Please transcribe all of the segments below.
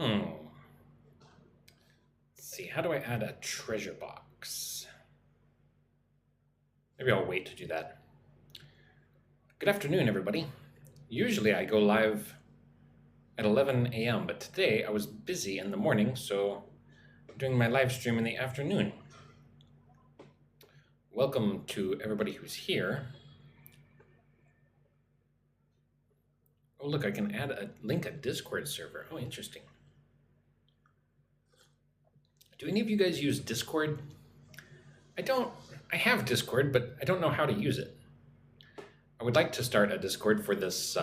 Let's see, how do I add a treasure box? Maybe I'll wait to do that. Good afternoon, everybody. Usually I go live at 11 a.m., but today I was busy in the morning, so I'm doing my live stream in the afternoon. Welcome to everybody who's here. Oh, look, I can add a Discord server. Oh, interesting. Do any of you guys use Discord? I have Discord, but I don't know how to use it. I would like to start a Discord for this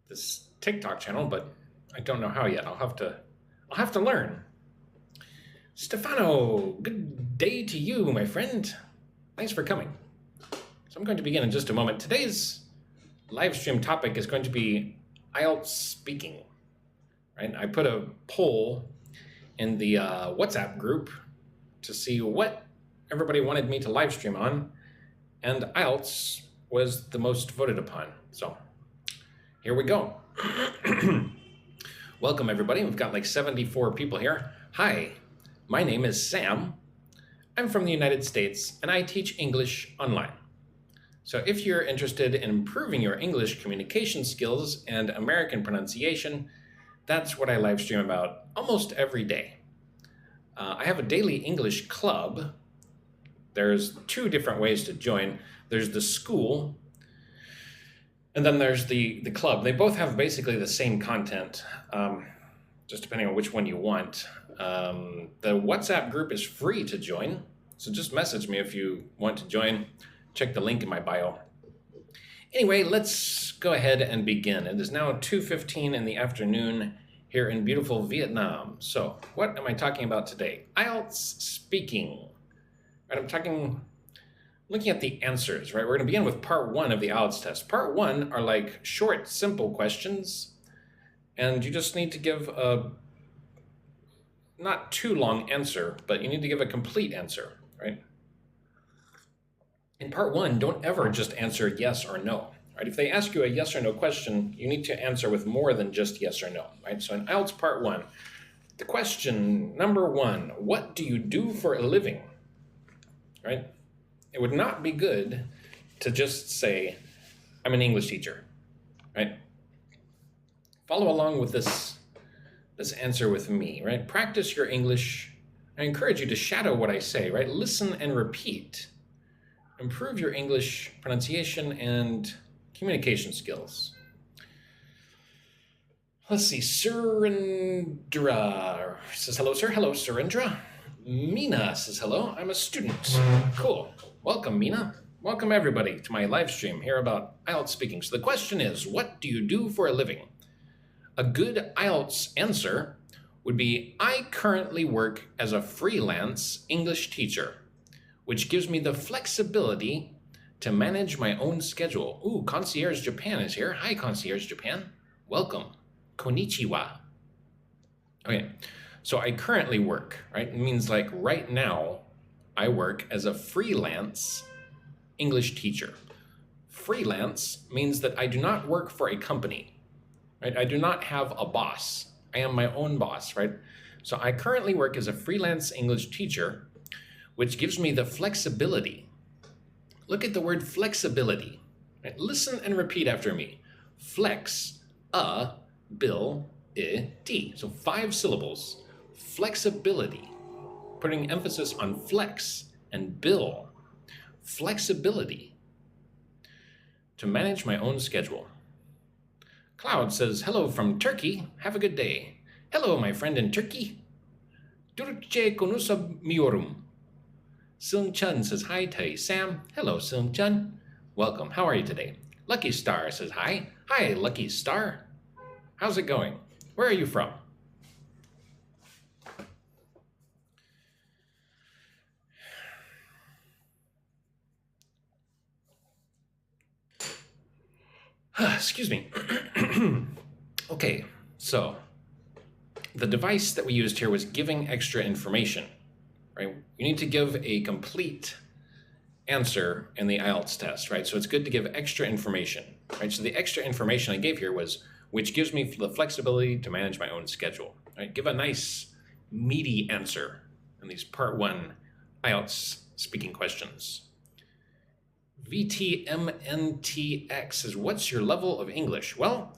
this TikTok channel, but I don't know how yet. I'll have to learn. Stefano, good day to you, my friend. Thanks for coming. So I'm going to begin in just a moment. Today's live stream topic is going to be IELTS speaking. Right? I put a poll in the WhatsApp group to see what everybody wanted me to live stream on, and IELTS was the most voted upon. So here we go. Welcome, everybody. We've got like 74 people here. Hi, my name is Sam. I'm from the United States, and I teach English online. So if you're interested in improving your English communication skills and American pronunciation, that's what I live stream about almost every day. I have a daily English club. There's two different ways to join. There's the school, and then there's the club. They both have basically the same content, just depending on which one you want. The WhatsApp group is free to join, so just message me if you want to join. Check the link in my bio. Anyway, let's go ahead and begin. It is now 2:15 in the afternoon here in beautiful Vietnam. So what am I talking about today? IELTS speaking. Right, looking at the answers, right? We're going to begin with part one of the IELTS test. Part one are like short, simple questions, and you just need to give a not too long answer, but you need to give a complete answer, right? In part one, don't ever just answer yes or no. Right? If they ask you a yes or no question, you need to answer with more than just yes or no. Right? So in IELTS part one, the question number one, what do you do for a living? Right? It would not be good to just say, I'm an English teacher. Right? Follow along with this answer with me. Right? Practice your English. I encourage you to shadow what I say. Right? Listen and repeat. Improve your English pronunciation and communication skills. Let's see, Surendra says hello, sir. Hello, Surendra. Mina says hello. I'm a student. Cool. Welcome, Mina. Welcome, everybody, to my live stream here about IELTS speaking. So the question is, what do you do for a living? A good IELTS answer would be, I currently work as a freelance English teacher, which gives me the flexibility to manage my own schedule. Ooh, Concierge Japan is here. Hi, Concierge Japan. Welcome. Konnichiwa. Okay, so I currently work, right? It means like right now, I work as a freelance English teacher. Freelance means that I do not work for a company, right? I do not have a boss. I am my own boss, right? So I currently work as a freelance English teacher, which gives me the flexibility. Look at the word flexibility. Right? Listen and repeat after me. Flex-a-bil-i-ty. So 5 syllables. Flexibility. Putting emphasis on flex and bill. Flexibility. To manage my own schedule. Cloud says, hello from Turkey. Have a good day. Hello, my friend in Turkey. Turkçe konuşabiliyorum. Seung Chun says, hi, Tay Sam. Hello, Seung Chun. Welcome. How are you today? Lucky Star says, hi. Hi, Lucky Star. How's it going? Where are you from? Excuse me. Okay, so the device that we used here was giving extra information. Right? You need to give a complete answer in the IELTS test, right? So it's good to give extra information, right? So the extra information I gave here was, which gives me the flexibility to manage my own schedule. Right? Give a nice, meaty answer in these part 1 IELTS speaking questions. VTMNTX says, what's your level of English? Well,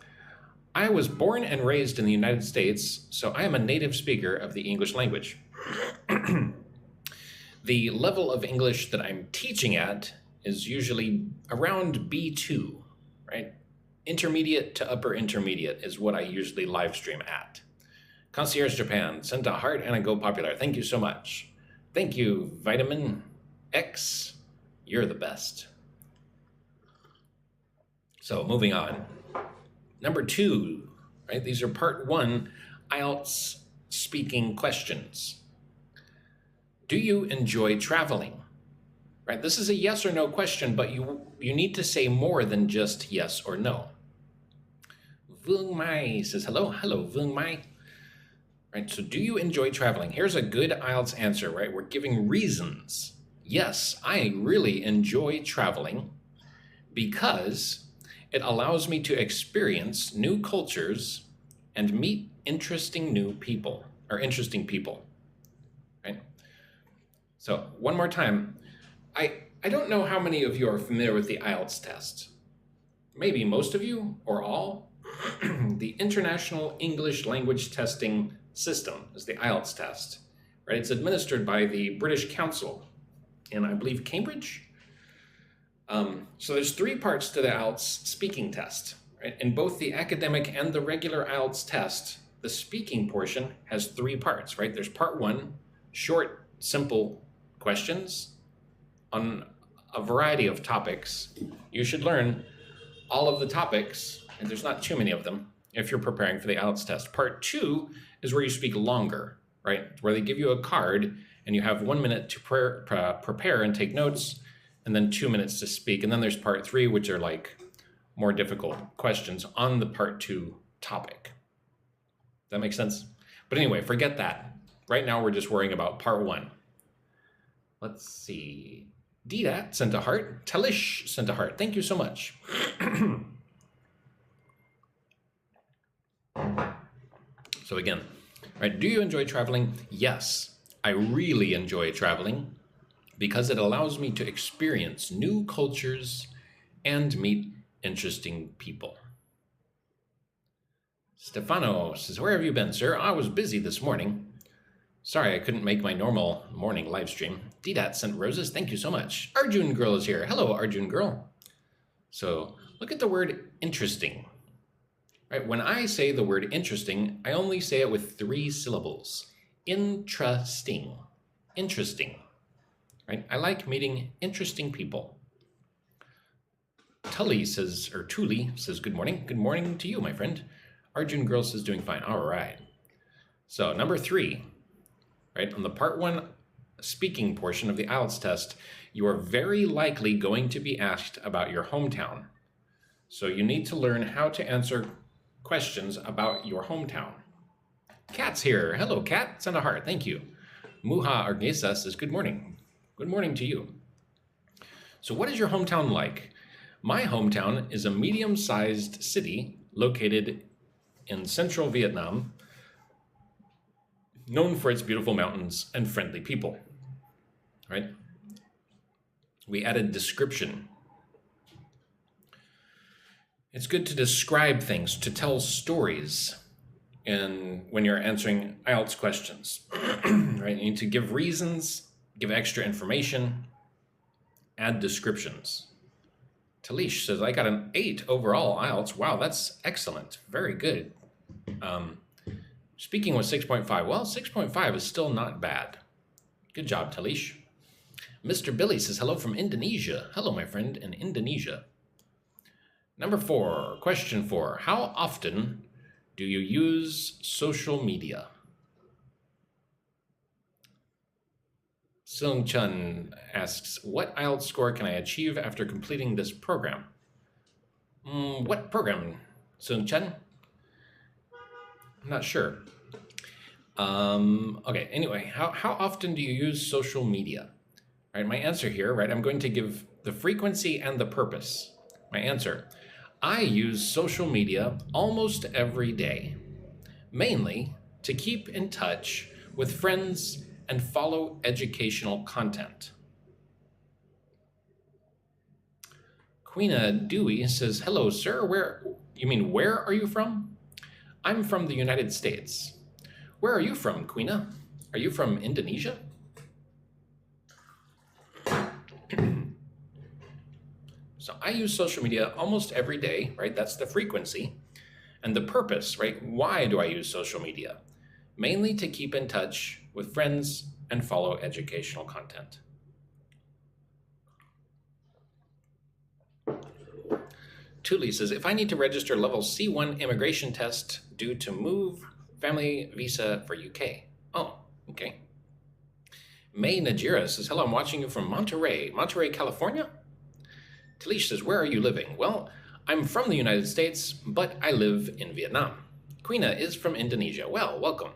I was born and raised in the United States, so I am a native speaker of the English language. The level of English that I'm teaching at is usually around B2, right? Intermediate to upper intermediate is what I usually live stream at. Concierge Japan sent a heart and a Go Popular. Thank you so much. Thank you, Vitamin X. You're the best. So moving on. Number 2, right? These are part 1 IELTS speaking questions. Do you enjoy traveling? Right? This is a yes or no question, but you need to say more than just yes or no. Vương Mai says, hello. Hello, Vương Mai. Right, so do you enjoy traveling? Here's a good IELTS answer, right? We're giving reasons. Yes, I really enjoy traveling because it allows me to experience new cultures and meet interesting people. Right? So one more time, I don't know how many of you are familiar with the IELTS test. Maybe most of you or all. The International English Language Testing System is the IELTS test, right? It's administered by the British Council in, I believe, Cambridge. So there's 3 parts to the IELTS speaking test, right? In both the academic and the regular IELTS test, the speaking portion has 3 parts, right? There's part 1, short, simple questions on a variety of topics. You should learn all of the topics, and there's not too many of them if you're preparing for the IELTS test. Part 2 is where you speak longer, right? Where they give you a card and you have 1 minute to prepare and take notes, and then 2 minutes to speak. And then there's part 3, which are like more difficult questions on the part 2 topic. That makes sense? But anyway, forget that. Right now, we're just worrying about part 1. Let's see. Didat sent a heart. Talish sent a heart. Thank you so much. So again, right, do you enjoy traveling? Yes, I really enjoy traveling because it allows me to experience new cultures and meet interesting people. Stefano says, where have you been, sir? I was busy this morning. Sorry, I couldn't make my normal morning live stream. Didat sent roses. Thank you so much. Arjun Girl is here. Hello, Arjun Girl. So look at the word interesting. Right, when I say the word interesting, I only say it with 3 syllables. Interesting. Interesting. Right? I like meeting interesting people. Tuli says good morning. Good morning to you, my friend. Arjun Girl says doing fine. All right. So number 3, right, on the part 1 speaking portion of the IELTS test, you are very likely going to be asked about your hometown. So you need to learn how to answer questions about your hometown. Kat's here. Hello, Kat. Send a heart. Thank you. Muha Argesa says, good morning. Good morning to you. So what is your hometown like? My hometown is a medium-sized city located in central Vietnam, known for its beautiful mountains and friendly people. Right? We added description. It's good to describe things, to tell stories when you're answering IELTS questions. Right? You need to give reasons, give extra information, add descriptions. Talish says, I got an 8 overall IELTS. Wow, that's excellent. Very good. Speaking was 6.5. Well, 6.5 is still not bad. Good job, Talish. Mr. Billy says, hello from Indonesia. Hello, my friend in Indonesia. Number 4, question 4. How often do you use social media? Sung Chun asks, what IELTS score can I achieve after completing this program? What program, Sung Chun? I'm not sure. Okay, anyway, how often do you use social media? Right, my answer here, right, I'm going to give the frequency and the purpose. My answer, I use social media almost every day, mainly to keep in touch with friends and follow educational content. Queena Dewey says, hello, sir. Where are you from? I'm from the United States. Where are you from, Queena? Are you from Indonesia? So I use social media almost every day, right? That's the frequency. And the purpose, right? Why do I use social media? Mainly to keep in touch with friends and follow educational content. Tuli says, if I need to register level C1 immigration test due to move family visa for UK. Oh, okay. May Najira says, hello, I'm watching you from Monterey, California. Talish says, where are you living? Well, I'm from the United States, but I live in Vietnam. Queena is from Indonesia. Well, welcome.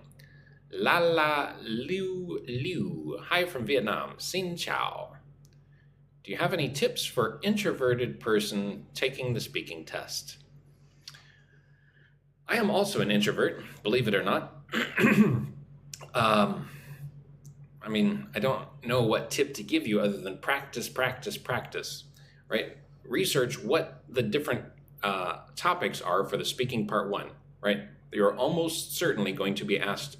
Lala Liu Liu. Hi from Vietnam. Xin Chao. Do you have any tips for introverted person taking the speaking test? I am also an introvert, believe it or not. I don't know what tip to give you other than practice, right? Research what the different topics are for the speaking part 1, right? You're almost certainly going to be asked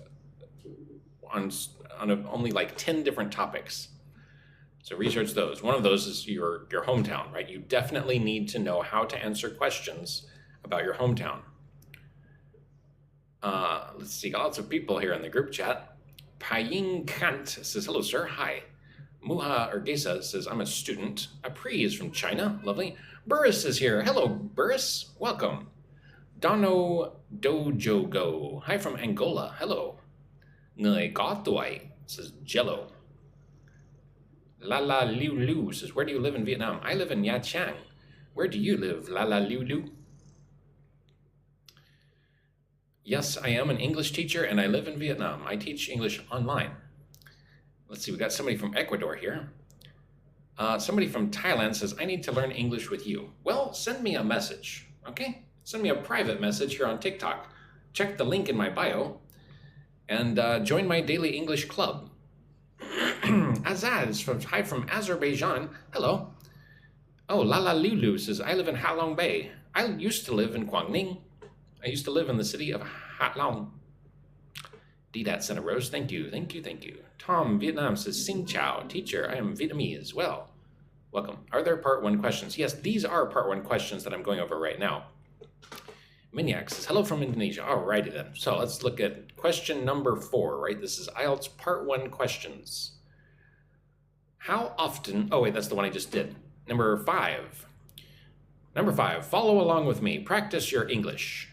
on only like 10 different topics. So research those. One of those is your hometown, right? You definitely need to know how to answer questions about your hometown. Let's see, got lots of people here in the group chat. Paying Kant says, hello, sir. Hi. Muha Urgesa says, I'm a student. Apri is from China. Lovely. Burris is here. Hello, Burris. Welcome. Dono Dojo Go. Hi from Angola. Hello. Người có tuổi says, Jello. Lala Liu Liu says, where do you live in Vietnam? I live in Nha Trang. Where do you live, Lala Liu Liu? Yes, I am an English teacher and I live in Vietnam. I teach English online. Let's see, we got somebody from Ecuador here. Somebody from Thailand says, I need to learn English with you. Well, send me a message, okay? Send me a private message here on TikTok. Check the link in my bio and join my daily English club. Azaz, hi from Azerbaijan. Hello. Oh, Lala Lulu says, I live in Ha Long Bay. I used to live in Quang Ninh. I used to live in the city of Ha Long. Didat sent a rose. Thank you. Tom, Vietnam says, Xin Chao, teacher. I am Vietnamese. Well, welcome. Are there part 1 questions? Yes, these are part 1 questions that I'm going over right now. Minyak says, hello from Indonesia. Alrighty then. So let's look at question number 4, right? This is IELTS part 1 questions. How often, oh wait, that's the one I just did. Number 5, follow along with me. Practice your English.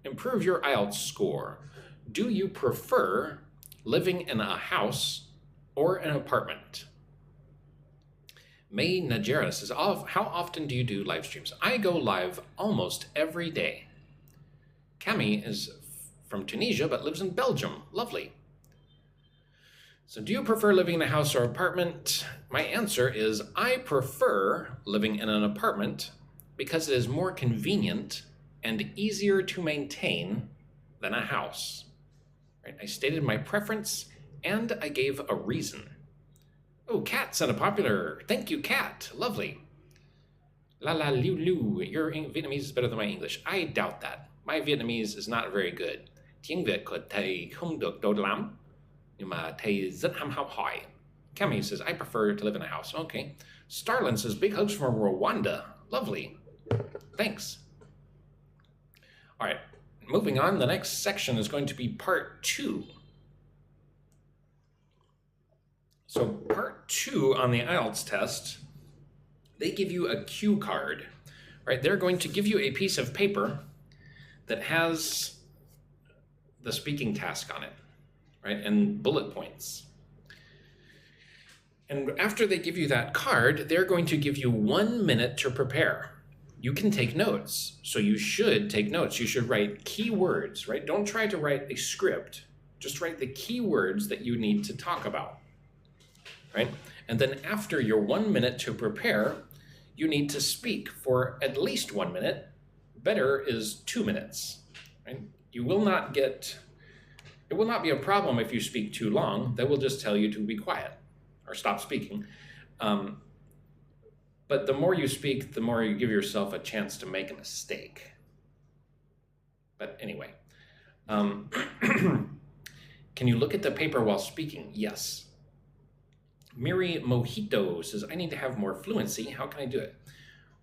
Improve your IELTS score. Do you prefer living in a house or an apartment? May Najera says, how often do you do live streams? I go live almost every day. Cami is from Tunisia but lives in Belgium. Lovely. So do you prefer living in a house or apartment? My answer is I prefer living in an apartment because it is more convenient and easier to maintain than a house. Right? I stated my preference and I gave a reason. Oh, Kat sent a popular. Thank you, Kat. Lovely. La la liu liu. Your Vietnamese is better than my English. I doubt that. My Vietnamese is not very good. Tiếng Việt của thầy không được tốt lắm, nhưng mà thầy rất ham học hỏi. Kemi says, I prefer to live in a house. Okay. Starlin says, big hugs from Rwanda. Lovely. Thanks. All right. Moving on, the next section is going to be part 2. So part 2 on the IELTS test, they give you a cue card, right? They're going to give you a piece of paper that has the speaking task on it, right? And bullet points. And after they give you that card, they're going to give you 1 minute to prepare. You can take notes, so you should take notes. You should write keywords, right? Don't try to write a script. Just write the keywords that you need to talk about, right? And then after your 1 minute to prepare, you need to speak for at least 1 minute better is 2 minutes. Right? It will not be a problem if you speak too long. They will just tell you to be quiet or stop speaking. But the more you speak, the more you give yourself a chance to make a mistake. But anyway, can you look at the paper while speaking? Yes. Miri Mojito says, I need to have more fluency. How can I do it?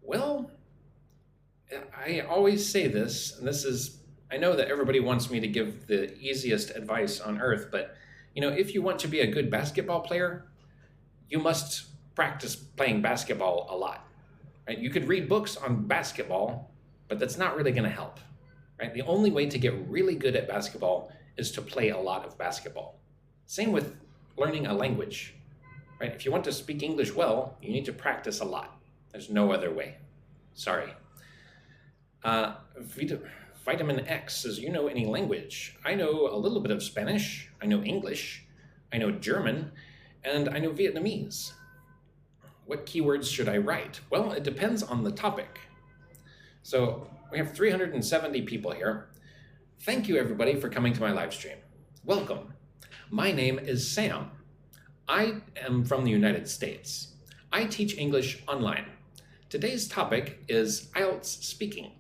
Well, I always say this, and I know that everybody wants me to give the easiest advice on earth, but if you want to be a good basketball player, you must practice playing basketball a lot. Right? You could read books on basketball, but that's not really going to help. Right? The only way to get really good at basketball is to play a lot of basketball. Same with learning a language. Right? If you want to speak English well, you need to practice a lot. There's no other way. Sorry. Vitamin X says, you know any language? I know a little bit of Spanish, I know English, I know German, and I know Vietnamese. What keywords should I write? Well, it depends on the topic. So we have 370 people here. Thank you everybody for coming to my live stream. Welcome. My name is Sam. I am from the United States. I teach English online. Today's topic is IELTS speaking.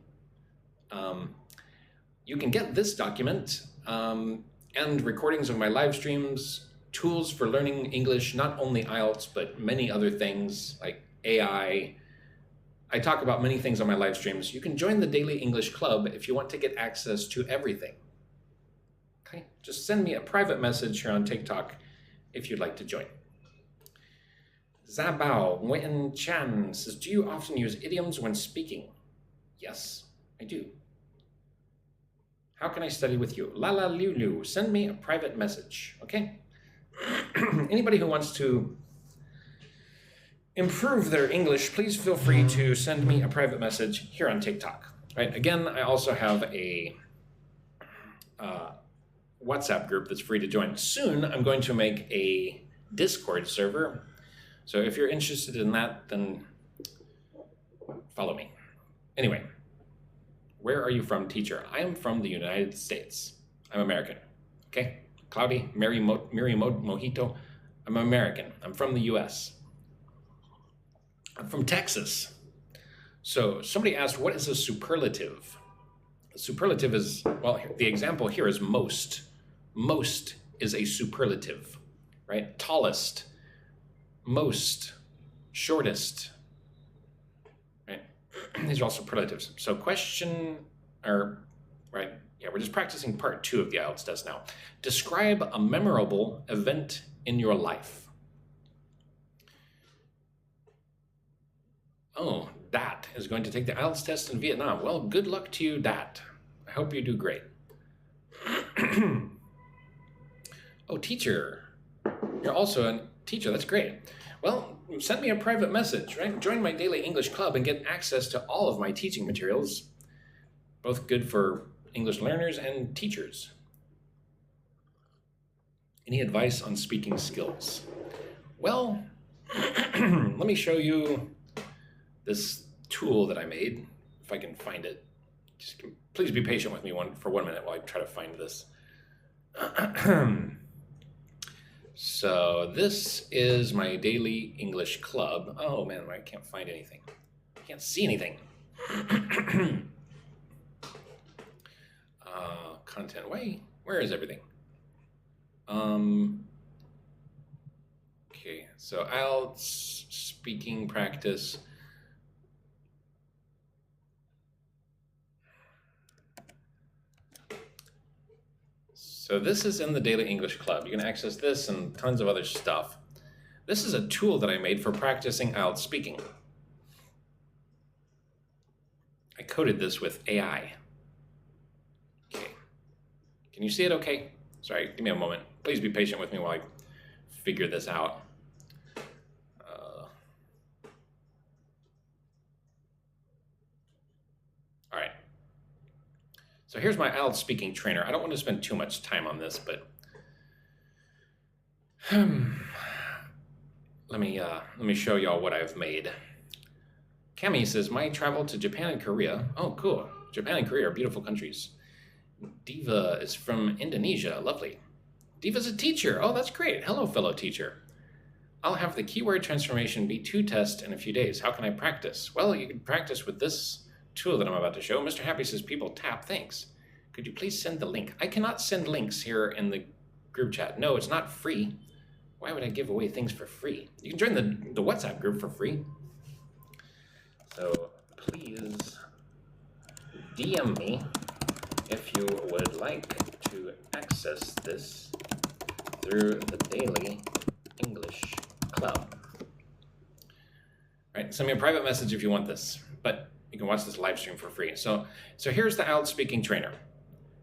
You can get this document and recordings of my live streams, tools for learning English, not only IELTS, but many other things like AI. I talk about many things on my live streams. You can join the Daily English Club if you want to get access to everything. Okay, just send me a private message here on TikTok if you'd like to join. Zabao Nguyen Chan says, do you often use idioms when speaking? Yes, I do. How can I study with you? Lala Lulu, send me a private message, okay? Anybody who wants to improve their English, please feel free to send me a private message here on TikTok. Right? Again, I also have a WhatsApp group that's free to join. Soon, I'm going to make a Discord server. So if you're interested in that, then follow me. Anyway, where are you from, teacher? I am from the United States. I'm American, okay? Cloudy, Miri Mojito, I'm American. I'm from the US. I'm from Texas. So somebody asked, what is a superlative? A superlative is, well, the example here is most. Most is a superlative, right? Tallest, most, shortest, right? These are all superlatives. So we're just practicing part 2 of the IELTS test now. Describe a memorable event in your life. Oh, Dat is going to take the IELTS test in Vietnam. Well, good luck to you, Dat. I hope you do great. Oh, teacher. You're also a teacher. That's great. Well, send me a private message, right? Join my Daily English Club and get access to all of my teaching materials. Both good for English learners and teachers. Any advice on speaking skills? Well, let me show you this tool that I made, if I can find it. Just please be patient with me for 1 minute while I try to find this. So this is my Daily English Club. Oh man, I can't find anything. I can't see anything. Content, where is everything? Okay, so IELTS speaking practice. So this is in the Daily English Club. You can access this and tons of other stuff. This is a tool that I made for practicing IELTS speaking. I coded this with AI. Okay. Can you see it okay? Sorry, give me a moment. Please be patient with me while I figure this out. All right. So here's my IELTS speaking trainer. I don't want to spend too much time on this, but let me show y'all what I've made. Cami says, my travel to Japan and Korea. Oh, cool. Japan and Korea are beautiful countries. Diva is from Indonesia. Lovely. Diva's a teacher. Oh, that's great. Hello, fellow teacher. I'll have the keyword transformation B2 test in a few days. How can I practice? Well, you can practice with this tool that I'm about to show. Mr. Happy says, people tap. Thanks. Could you please send the link? I cannot send links here in the group chat. No, it's not free. Why would I give away things for free? You can join the WhatsApp group for free. So please DM me if you would like to access this through the Daily English Club. All right, send me a private message if you want this, but you can watch this live stream for free. So here's the IELTS speaking trainer.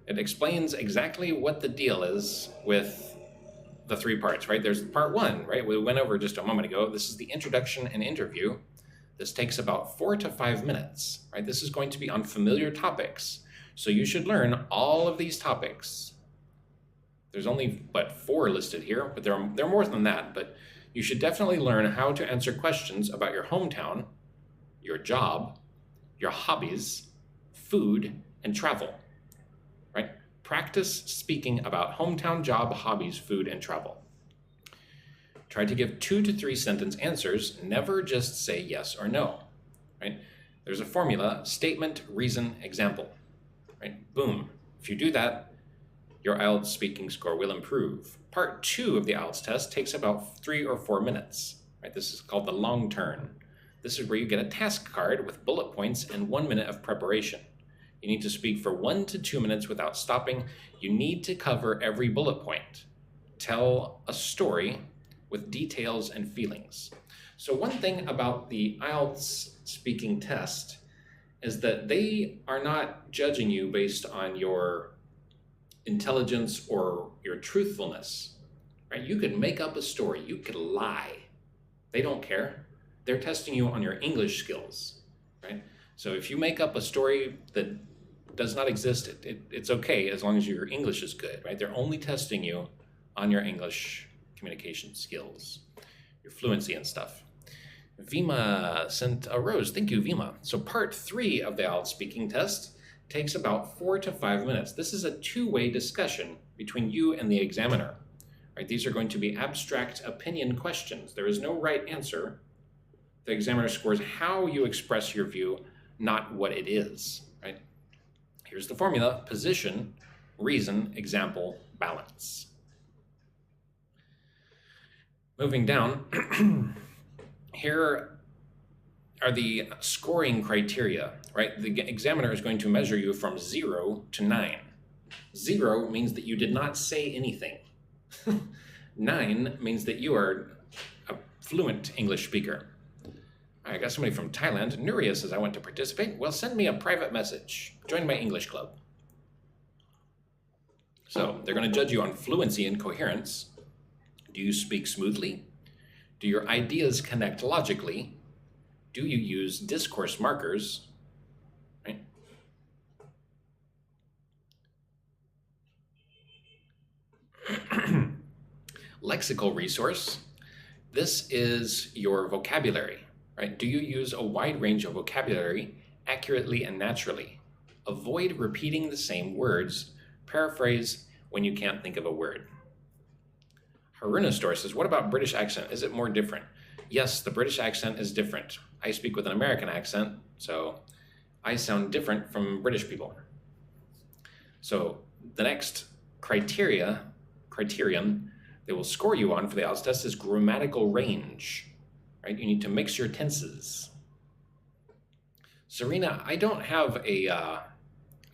It explains exactly what the deal is with the three parts, right? There's part one, right? We went over just a moment ago. This is the introduction and interview. This takes about 4 to 5 minutes, right? This is going to be on familiar topics. So you should learn all of these topics. There's only, 4 listed here, but there are more than that. But you should definitely learn how to answer questions about your hometown, your job, your hobbies, food, and travel, right? Practice speaking about hometown, job, hobbies, food, and travel. Try to give 2 to 3 sentence answers. Never just say yes or no, right? There's a formula: statement, reason, example, right? Boom. If you do that, your IELTS speaking score will improve. Part 2 of the IELTS test takes about 3 or 4 minutes, right? This is called the long turn. This is where you get a task card with bullet points and 1 minute of preparation. You need to speak for 1 to 2 minutes without stopping. You need to cover every bullet point. Tell a story with details and feelings. So one thing about the IELTS speaking test is that they are not judging you based on your intelligence or your truthfulness, right? You could make up a story, you could lie. They don't care. They're testing you on your English skills, right? So if you make up a story that does not exist, it's okay as long as your English is good, right? They're only testing you on your English communication skills, your fluency and stuff. Vima sent a rose. Thank you, Vima. So part 3 of the IELTS speaking test takes about 4 to 5 minutes. This is a two-way discussion between you and the examiner, right? These are going to be abstract opinion questions. There is no right answer. The examiner scores how you express your view, not what it is, right? Here's the formula: position, reason, example, balance. Moving down, here are the scoring criteria, right? The examiner is going to measure you from 0 to 9. 0 means that you did not say anything. 9 means that you are a fluent English speaker. I got somebody from Thailand. Nuria says, I want to participate. Well, send me a private message. Join my English club. So they're going to judge you on fluency and coherence. Do you speak smoothly? Do your ideas connect logically? Do you use discourse markers? Right? Lexical resource. This is your vocabulary, right? Do you use a wide range of vocabulary accurately and naturally? Avoid repeating the same words. Paraphrase when you can't think of a word. Haruna Store says, what about British accent? Is it more different? Yes, the British accent is different. I speak with an American accent, so I sound different from British people. So the next criterion they will score you on for the IELTS test is grammatical range, right? You need to mix your tenses. Serena, I don't have a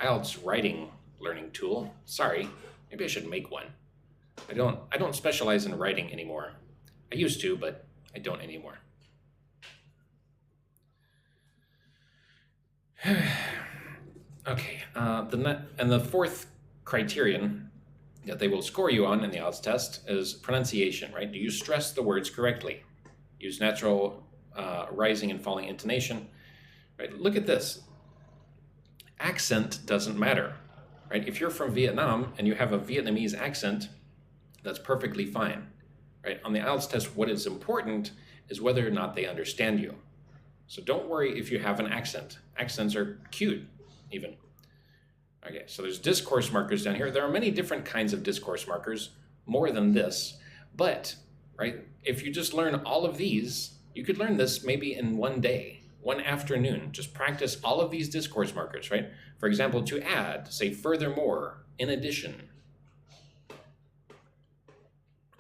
IELTS writing learning tool. Sorry, maybe I should make one. I don't specialize in writing anymore. I used to, but I don't anymore. Okay, the fourth criterion that they will score you on in the IELTS test is pronunciation, right? Do you stress the words correctly? Use natural rising and falling intonation, right? Look at this. Accent doesn't matter, right? If you're from Vietnam and you have a Vietnamese accent, that's perfectly fine, right? On the IELTS test, what is important is whether or not they understand you. So don't worry if you have an accent. Accents are cute, even, Okay, so there's discourse markers down here. There are many different kinds of discourse markers, more than this, but, right, if you just learn all of these, you could learn this maybe in one day, one afternoon. Just practice all of these discourse markers, right? For example, to add, say furthermore, in addition.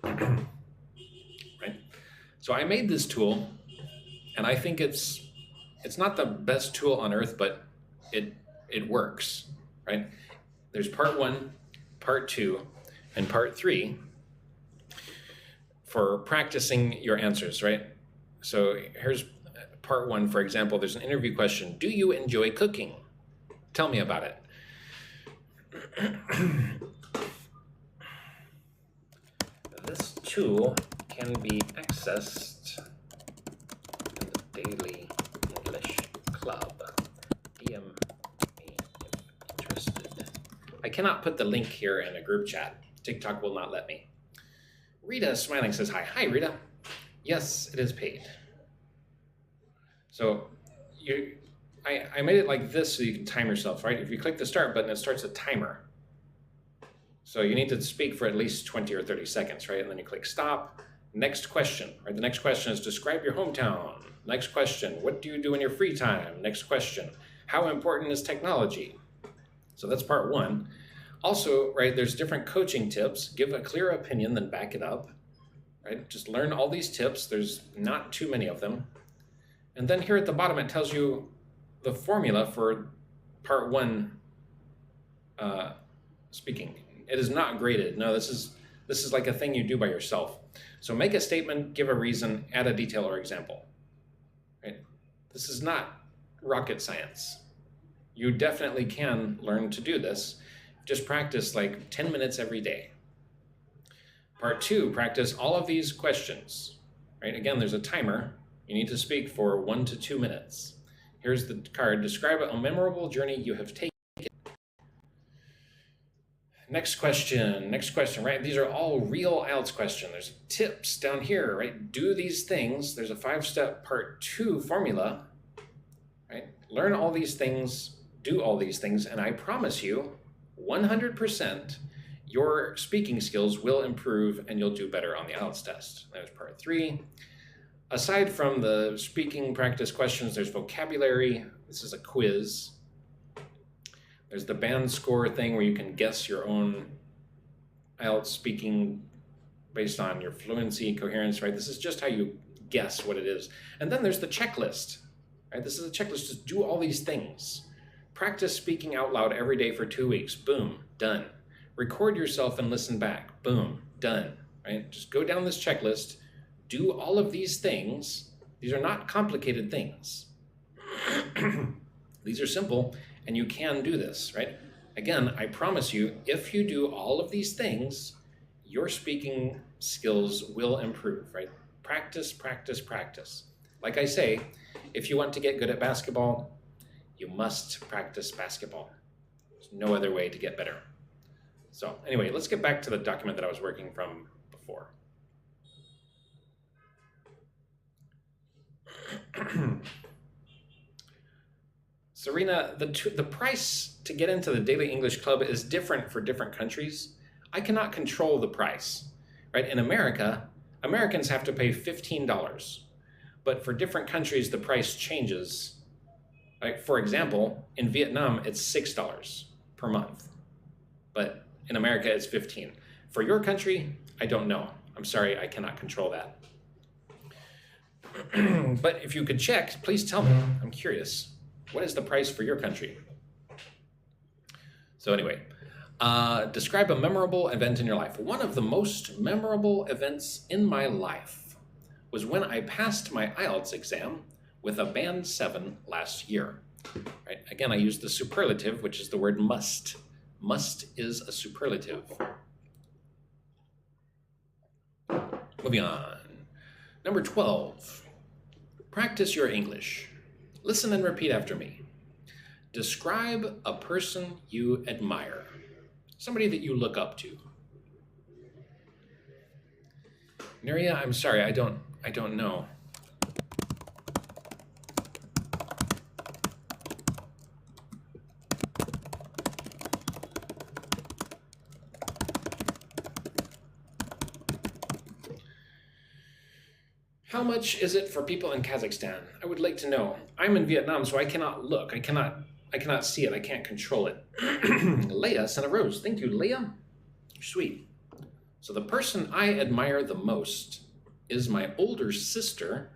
Right? So I made this tool, and I think it's not the best tool on earth, but it works, right? There's part 1, part 2, and part 3 for practicing your answers, right? So here's part 1, for example. There's an interview question. Do you enjoy cooking? Tell me about it. This tool can be accessed in the Daily English Club. DM me if interested. I cannot put the link here in a group chat. TikTok will not let me. Rita smiling says hi. Hi, Rita. Yes, it is paid. So I made it like this so you can time yourself, right? If you click the start button, it starts a timer. So you need to speak for at least 20 or 30 seconds, right? And then you click stop. Next question, right? The next question is describe your hometown. Next question, what do you do in your free time? Next question, how important is technology? So that's part 1. Also, right, there's different coaching tips. Give a clear opinion, then back it up, right? Just learn all these tips. There's not too many of them. And then here at the bottom, it tells you the formula for part 1 speaking. It is not graded. No, this is like a thing you do by yourself. So make a statement, give a reason, add a detail or example. Right? This is not rocket science. You definitely can learn to do this. Just practice like 10 minutes every day. Part 2, practice all of these questions. Right? Again, there's a timer. You need to speak for 1 to 2 minutes. Here's the card. Describe a memorable journey you have taken. Next question, right? These are all real IELTS questions. There's tips down here, right? Do these things. There's a 5-step part 2 formula, right? Learn all these things, do all these things, and I promise you, 100%, your speaking skills will improve and you'll do better on the IELTS test. There's part 3. Aside from the speaking practice questions, there's vocabulary. This is a quiz. There's the band score thing where you can guess your own IELTS speaking based on your fluency, coherence, right? This is just how you guess what it is. And then there's the checklist, right? This is a checklist. Just do all these things. Practice speaking out loud every day for 2 weeks. Boom, done. Record yourself and listen back. Boom, done, right? Just go down this checklist. Do all of these things. These are not complicated things. These are simple. And you can do this, right? Again, I promise you, if you do all of these things, your speaking skills will improve, right? Practice, practice, practice. Like I say, if you want to get good at basketball, you must practice basketball. There's no other way to get better. So anyway, let's get back to the document that I was working from before. Serena, the price to get into the Daily English Club is different for different countries. I cannot control the price, right? In America, Americans have to pay $15, but for different countries, the price changes. Like for example, in Vietnam, it's $6 per month, but in America, it's $15. For your country, I don't know. I'm sorry, I cannot control that. But if you could check, please tell me. I'm curious. What is the price for your country? So anyway, describe a memorable event in your life. One of the most memorable events in my life was when I passed my IELTS exam with a band 7 last year. Right? Again, I used the superlative, which is the word must. Must is a superlative. Moving on. Number 12, practice your English. Listen and repeat after me. Describe a person you admire, somebody that you look up to. Nuria, I'm sorry, I don't know. How much is it for people in Kazakhstan? I would like to know. I'm in Vietnam, so I cannot look. I cannot see it. I can't control it. Leah sent a rose. Thank you, Leah. You're sweet. So the person I admire the most is my older sister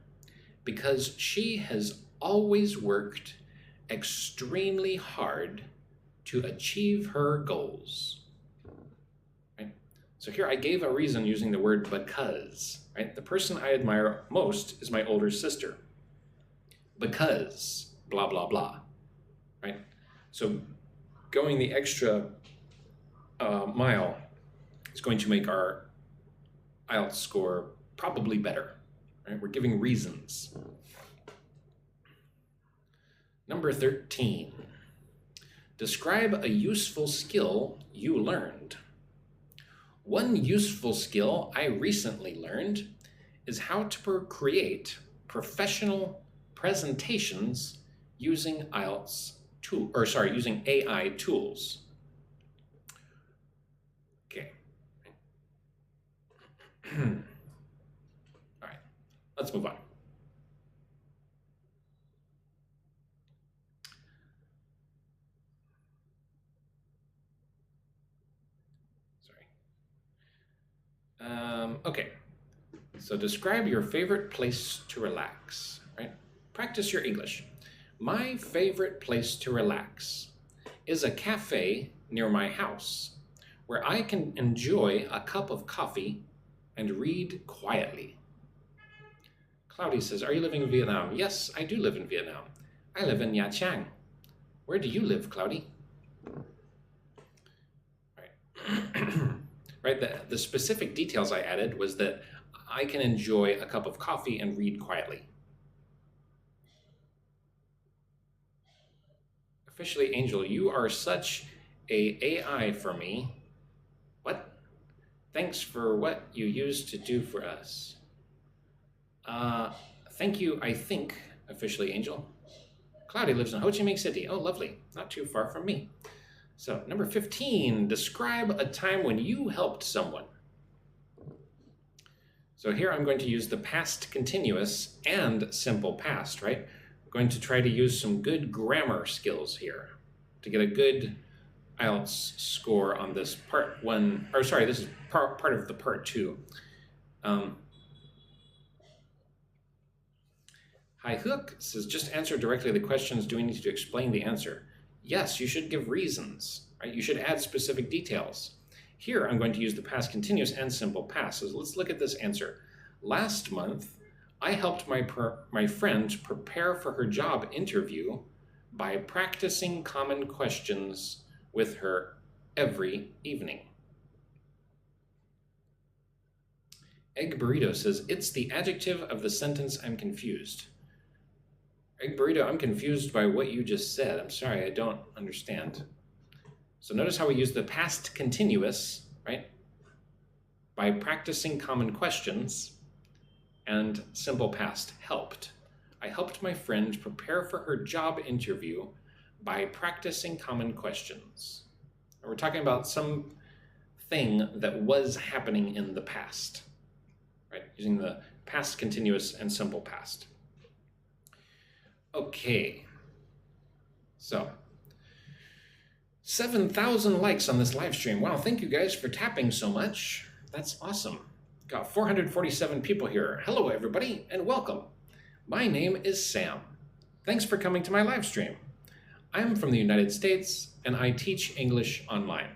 because she has always worked extremely hard to achieve her goals. Right? So here I gave a reason using the word because. Right? The person I admire most is my older sister because blah, blah, blah. Right? So going the extra mile is going to make our IELTS score probably better. Right? We're giving reasons. Number 13. Describe a useful skill you learned. One useful skill I recently learned is how to create professional presentations using using AI tools. Okay. All right, let's move on. Okay, so describe your favorite place to relax, right? Practice your English. My favorite place to relax is a cafe near my house where I can enjoy a cup of coffee and read quietly. Cloudy says, are you living in Vietnam? Yes, I do live in Vietnam. I live in Nha Trang. Where do you live, Cloudy? Right, the specific details I added was that I can enjoy a cup of coffee and read quietly. Officially, Angel, you are such a AI for me. What? Thanks for what you used to do for us. Thank you, I think, officially, Angel. Cloudy lives in Ho Chi Minh City. Oh, lovely. Not too far from me. So, number 15, describe a time when you helped someone. So here I'm going to use the past continuous and simple past, right? I'm going to try to use some good grammar skills here to get a good IELTS score on this part one, or sorry, this is part of the part two. Hi Hook says, just answer directly the questions. Do we need to explain the answer? Yes, you should give reasons, right? You should add specific details. Here, I'm going to use the past continuous and simple past. So let's look at this answer. Last month, I helped my friend prepare for her job interview by practicing common questions with her every evening. Egg Burrito says, it's the adjective of the sentence I'm confused. Egg Burrito, I'm confused by what you just said. I'm sorry, I don't understand. So notice how we use the past continuous, right? By practicing common questions, and simple past, helped. I helped my friend prepare for her job interview by practicing common questions. And we're talking about some thing that was happening in the past, right? Using the past continuous and simple past. Okay, so 7,000 likes on this live stream. Wow, thank you guys for tapping so much. That's awesome. Got 447 people here. Hello, everybody, and welcome. My name is Sam. Thanks for coming to my live stream. I'm from the United States, and I teach English online.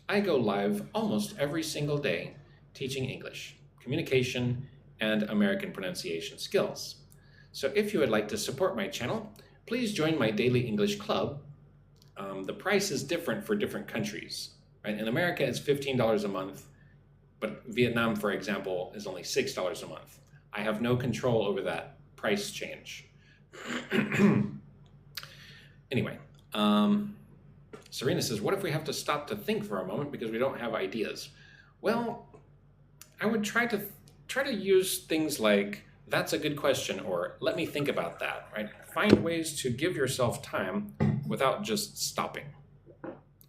I go live almost every single day teaching English, communication, and American pronunciation skills. So if you would like to support my channel, please join my daily English club. The price is different for different countries. Right? In America, it's $15 a month, but Vietnam, for example, is only $6 a month. I have no control over that price change. Anyway, Serena says, what if we have to stop to think for a moment because we don't have ideas? Well, I would try to use things like, that's a good question, or let me think about that, right? Find ways to give yourself time without just stopping.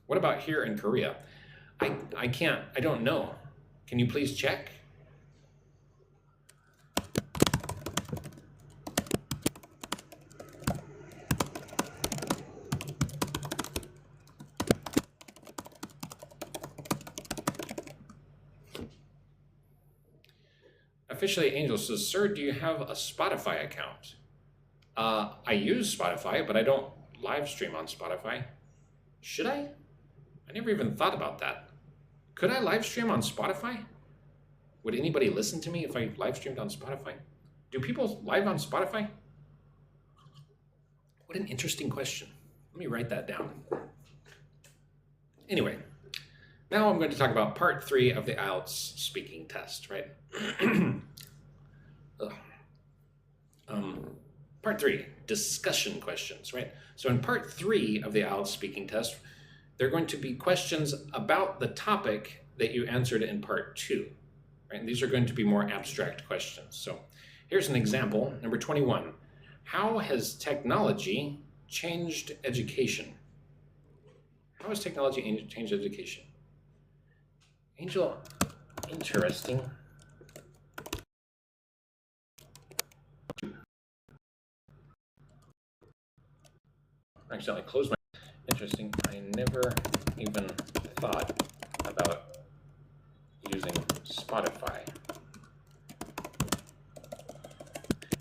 What about here in Korea? I don't know. Can you please check? Officially, Angel says, sir, do you have a Spotify account? I use Spotify, but I don't live stream on Spotify. Should I? I never even thought about that. Could I live stream on Spotify? Would anybody listen to me if I live streamed on Spotify? Do people live on Spotify? What an interesting question. Let me write that down. Anyway, now I'm going to talk about part 3 of the IELTS speaking test, right? Part 3, discussion questions, right? So in part 3 of the IELTS speaking test, there are going to be questions about the topic that you answered in part 2, right? And these are going to be more abstract questions. So here's an example, number 21. How has technology changed education? How has technology changed education? Angel, interesting. Actually, I closed my... Interesting. I never even thought about using Spotify.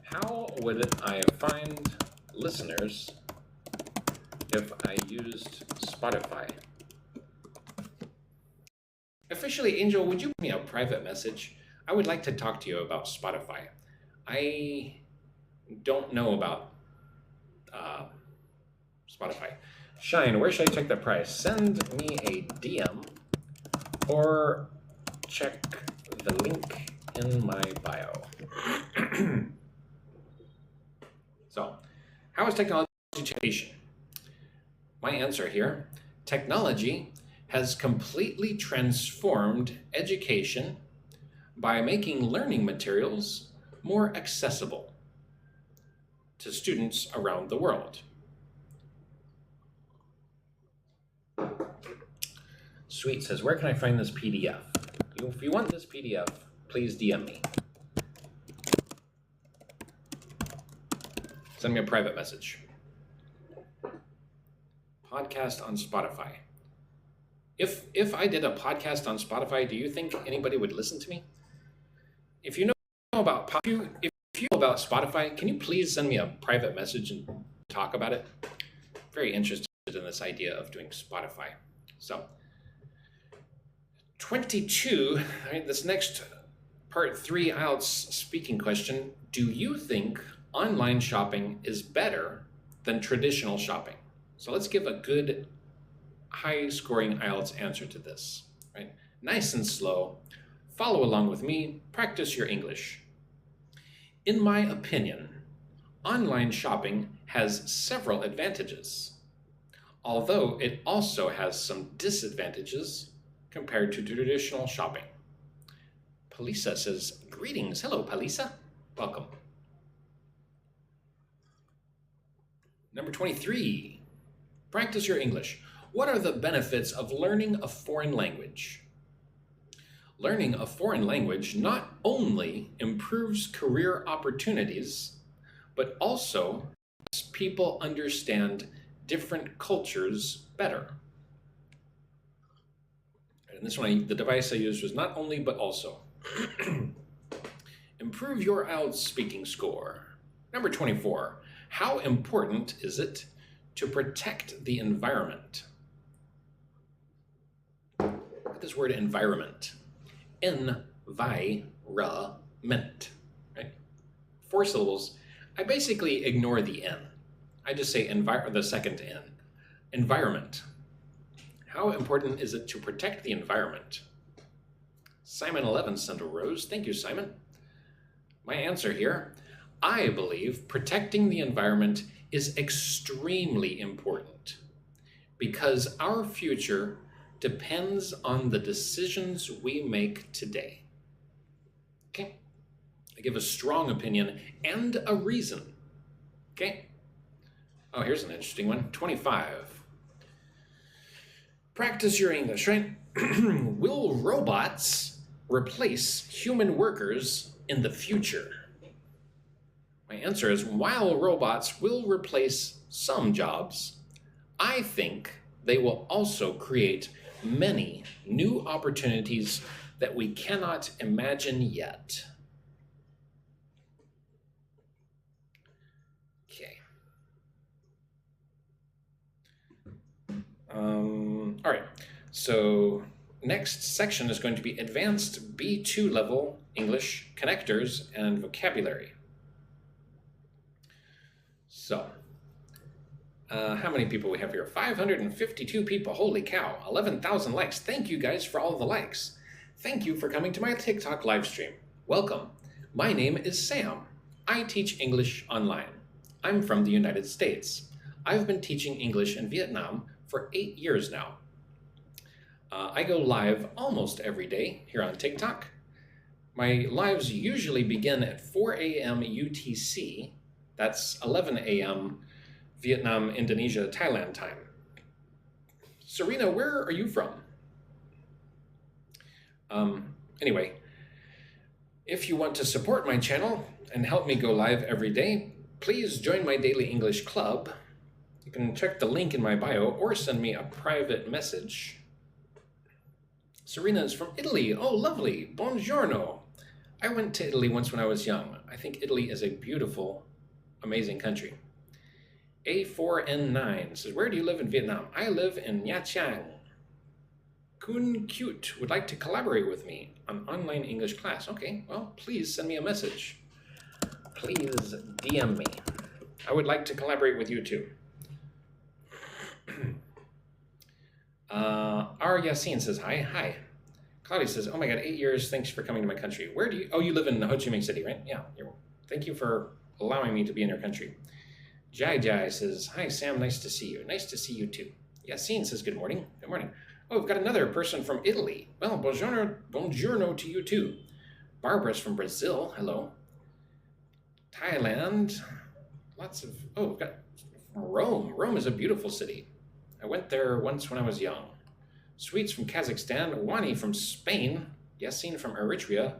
How would I find listeners if I used Spotify? Officially, Angel, would you give me a private message? I would like to talk to you about Spotify. I don't know about Spotify. Shine, where should I check the price? Send me a DM or check the link in my bio. So, how is technology changing education? My answer here, technology has completely transformed education by making learning materials more accessible to students around the world. Sweet says, where can I find this PDF? If you want this PDF, please DM me. Send me a private message. Podcast on Spotify. If I did a podcast on Spotify, do you think anybody would listen to me? If you know about Spotify, can you please send me a private message and talk about it? Very interested in this idea of doing Spotify. So 22, right, this next part 3 IELTS speaking question, do you think online shopping is better than traditional shopping? So let's give a good high scoring IELTS answer to this, right? Nice and slow, follow along with me, practice your English. In my opinion, online shopping has several advantages, although it also has some disadvantages compared to traditional shopping. Palisa says, greetings. Hello, Palisa. Welcome. Number 23, practice your English. What are the benefits of learning a foreign language? Learning a foreign language not only improves career opportunities, but also helps people understand different cultures better. And this one, the device I used was not only, but also. Improve your IELTS speaking score. Number 24, how important is it to protect the environment? Look at this word environment. Environment, right? 4 syllables. I basically ignore the N. I just say the second N. Environment. How important is it to protect the environment? Simon 11 sent a rose. Thank you, Simon. My answer here, I believe protecting the environment is extremely important because our future depends on the decisions we make today. Okay? I give a strong opinion and a reason. Okay? Oh, here's an interesting one. 25. Practice your English, right? Will robots replace human workers in the future? My answer is, while robots will replace some jobs, I think they will also create many new opportunities that we cannot imagine yet. All right, so next section is going to be Advanced B2 level English connectors and vocabulary. So, how many people we have here? 552 people. Holy cow, 11,000 likes. Thank you guys for all the likes. Thank you for coming to my TikTok live stream. Welcome. My name is Sam. I teach English online. I'm from the United States. I've been teaching English in Vietnam for 8 years now. I go live almost every day here on TikTok. My lives usually begin at 4 a.m. UTC. That's 11 a.m. Vietnam, Indonesia, Thailand time. Serena, where are you from? Anyway, if you want to support my channel and help me go live every day, please join my daily English club. You can check the link in my bio or send me a private message. Serena is from Italy. Oh, lovely. Buongiorno. I went to Italy once when I was young. I think Italy is a beautiful, amazing country. A4N9 says, where do you live in Vietnam? I live in Nha Trang. Kun Cute would like to collaborate with me on online English class. Okay, well, please send me a message. Please DM me. I would like to collaborate with you too. R. Yassine says, hi. Hi. Claudia says, oh my God, 8 years. Thanks for coming to my country. Where do you, oh, you live in Ho Chi Minh City, right? Yeah. Thank you for allowing me to be in your country. Jai Jai says, hi, Sam, nice to see you. Nice to see you too. Yassine says, good morning. Good morning. Oh, we've got another person from Italy. Well, buongiorno to you too. Barbara's from Brazil. Hello. Thailand. Lots of, oh, we've got Rome. Rome is a beautiful city. I went there once when I was young. Sweets from Kazakhstan. Wani from Spain. Yassine from Eritrea.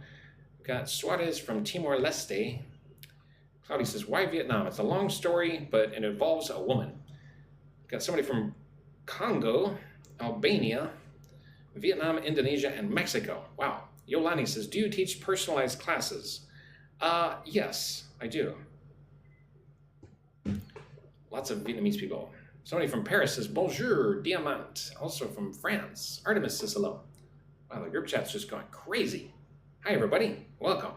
We've got Suarez from Timor-Leste. Claudia says, why Vietnam? It's a long story, but it involves a woman. Got somebody from Congo, Albania, Vietnam, Indonesia, and Mexico. Wow. Yolani says, do you teach personalized classes? Yes, I do. Lots of Vietnamese people. Somebody from Paris says, bonjour, Diamant. Also from France. Artemis says hello. Wow, the group chat's just going crazy. Hi, everybody. Welcome.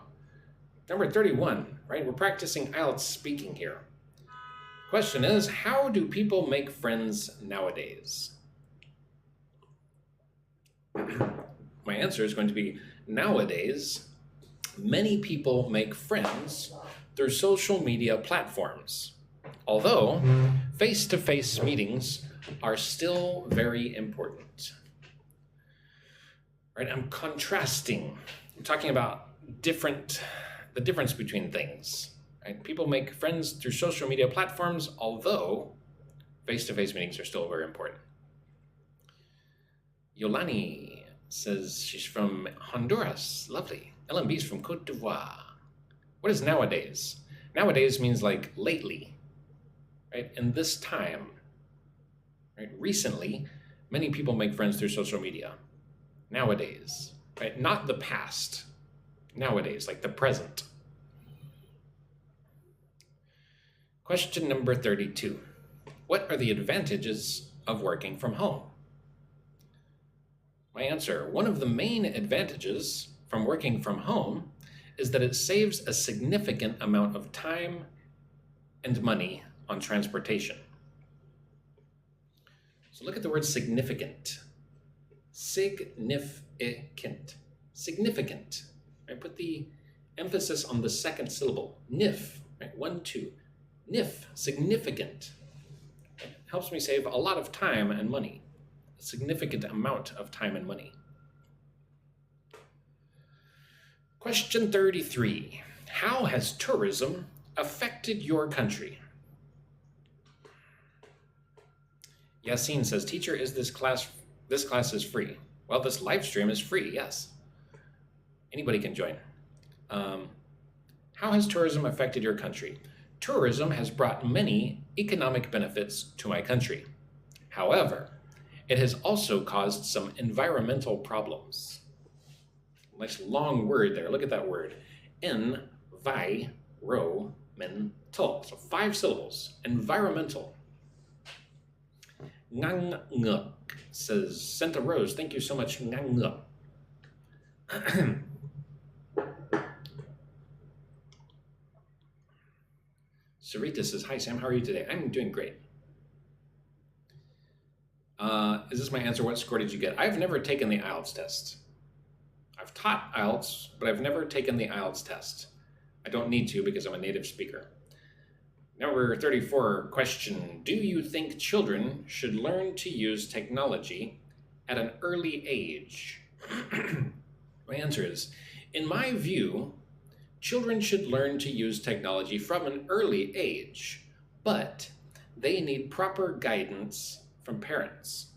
Number 31, right? We're practicing IELTS speaking here. Question is, how do people make friends nowadays? My answer is going to be, nowadays, many people make friends through social media platforms. Although, face-to-face meetings are still very important. Right? I'm contrasting. I'm talking about the difference between things. Right? People make friends through social media platforms, although face-to-face meetings are still very important. Yolani says she's from Honduras. Lovely. LMB's from Cote d'Ivoire. What is nowadays? Nowadays means like lately, right? In this time, right? Recently, many people make friends through social media. Nowadays, right? Not the past. Nowadays, like the present. Question number 32. What are the advantages of working from home? My answer, one of the main advantages from working from home is that it saves a significant amount of time and money on transportation. So look at the word significant. Significant. Significant. Right? Put the emphasis on the second syllable. Nif. Right? 1, 2. Nif. Significant. It helps me save a lot of time and money. A significant amount of time and money. Question 33. How has tourism affected your country? Yassine says, teacher, is this class is free? Well, this live stream is free, yes. Anybody can join. How has tourism affected your country? Tourism has brought many economic benefits to my country. However, it has also caused some environmental problems. Nice long word there. Look at that word. Environmental. So 5 syllables. Environmental. Ngang nguk says, sent a rose. Thank you so much, ngang nguk. Sarita says, hi Sam, how are you today? I'm doing great. Is this my answer? What score did you get? I've never taken the IELTS test. I've taught IELTS, but I've never taken the IELTS test. I don't need to because I'm a native speaker. Number 34 question. Do you think children should learn to use technology at an early age? My answer is, in my view, children should learn to use technology from an early age, but they need proper guidance from parents.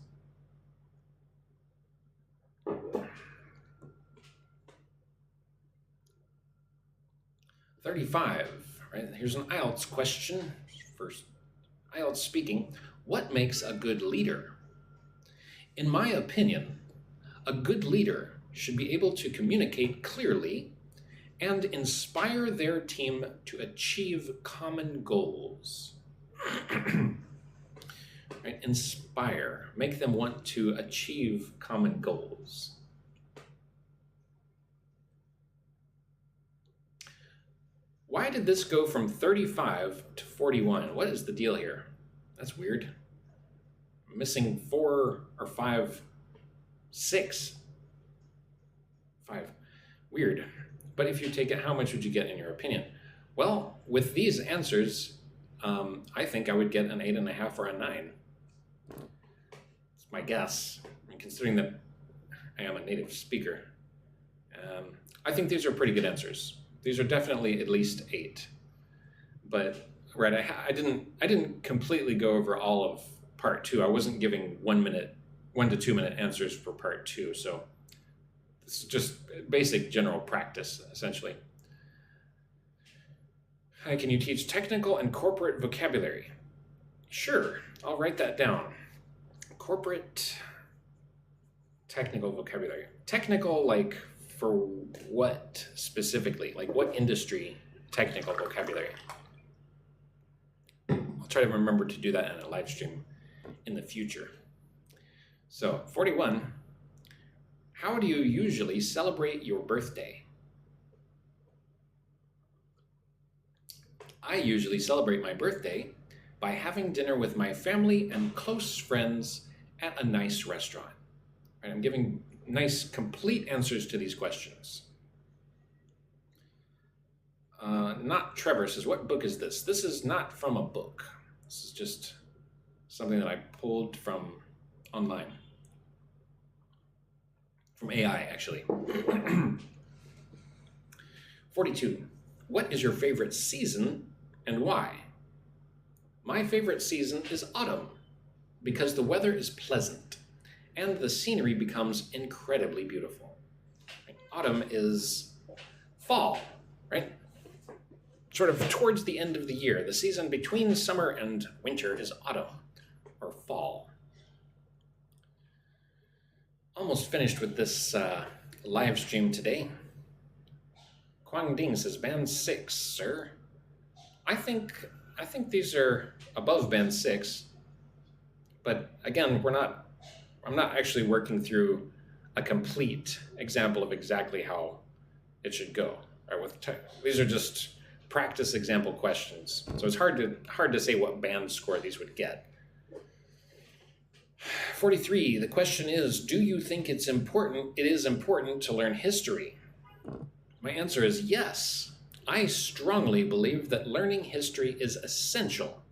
$35. Right, here's an IELTS question. First, IELTS speaking. What makes a good leader? In my opinion, a good leader should be able to communicate clearly and inspire their team to achieve common goals. Right? Inspire, make them want to achieve common goals. Why did this go from 35 to 41? What is the deal here? That's weird. I'm missing 4 or 5, 6. 5. Weird. But if you take it, how much would you get in your opinion? Well, with these answers, I think I would get an 8.5 or a 9. It's my guess. And considering that I am a native speaker, I think these are pretty good answers. These are definitely at least 8. But right, I didn't completely go over all of part 2. I wasn't giving 1 to 2 minute answers for part 2. So this is just basic general practice, essentially. Hi, can you teach technical and corporate vocabulary? Sure, I'll write that down. Corporate technical vocabulary. Technical, like for what specifically? Like what industry technical vocabulary? I'll try to remember to do that in a live stream in the future. So 41, how do you usually celebrate your birthday? I usually celebrate my birthday by having dinner with my family and close friends at a nice restaurant. Right, I'm giving nice, complete answers to these questions. Not Trevor says, what book is this? This is not from a book. This is just something that I pulled from online. From AI, actually. 42. What is your favorite season and why? My favorite season is autumn because the weather is pleasant and the scenery becomes incredibly beautiful. Right? Autumn is fall, right? Sort of towards the end of the year. The season between summer and winter is autumn or fall. Almost finished with this live stream today. Quang Ding says, band 6, sir. I think these are above band 6, but again, I'm not actually working through a complete example of exactly how it should go. Right? These are just practice example questions, so it's hard to say what band score these would get. 43, the question is, do you think it is important to learn history? My answer is yes. I strongly believe that learning history is essential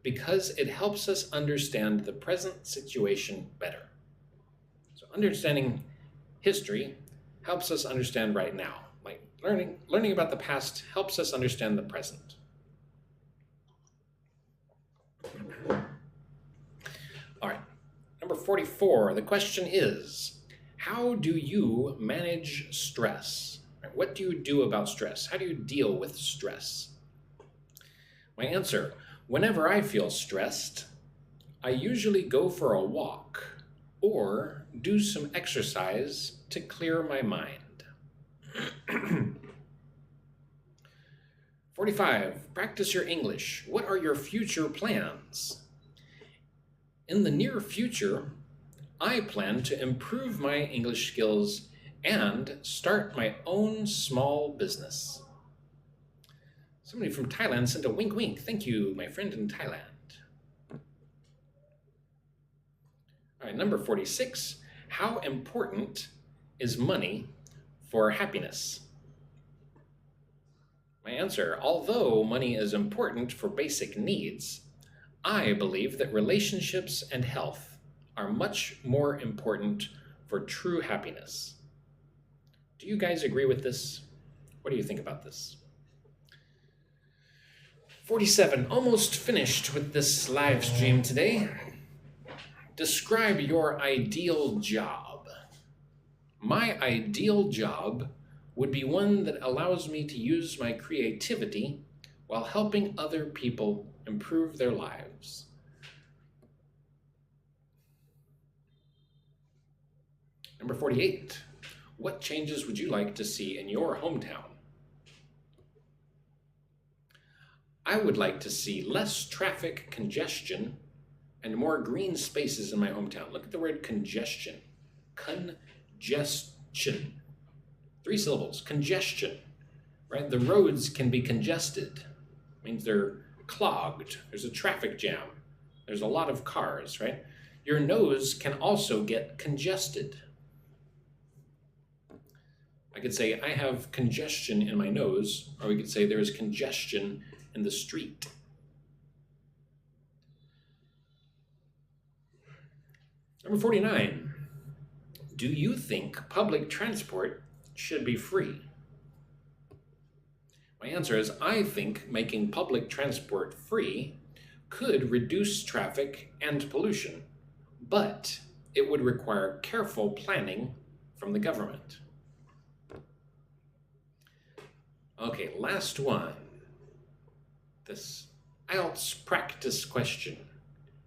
because it helps us understand the present situation better. So understanding history helps us understand right now. Like learning about the past helps us understand the present. All right, number 44, the question is, how do you manage stress? What do you do about stress? How do you deal with stress? My answer, whenever I feel stressed, I usually go for a walk or do some exercise to clear my mind. 45, practice your English. What are your future plans? In the near future, I plan to improve my English skills and start my own small business. Somebody from Thailand sent a wink wink. Thank you, my friend in Thailand. All right, number 46. How important is money for happiness? My answer, although money is important for basic needs, I believe that relationships and health are much more important for true happiness. Do you guys agree with this? What do you think about this? 47, almost finished with this live stream today. Describe your ideal job. My ideal job would be one that allows me to use my creativity while helping other people improve their lives. Number 48, what changes would you like to see in your hometown? I would like to see less traffic congestion and more green spaces in my hometown. Look at the word congestion. Congestion. 3 syllables. Congestion. Right? The roads can be congested. It means they're clogged. There's a traffic jam. There's a lot of cars, right? Your nose can also get congested. I could say, I have congestion in my nose, or we could say there is congestion in the street. Number 49, do you think public transport should be free? My answer is, I think making public transport free could reduce traffic and pollution, but it would require careful planning from the government. Okay, last one. This IELTS practice question.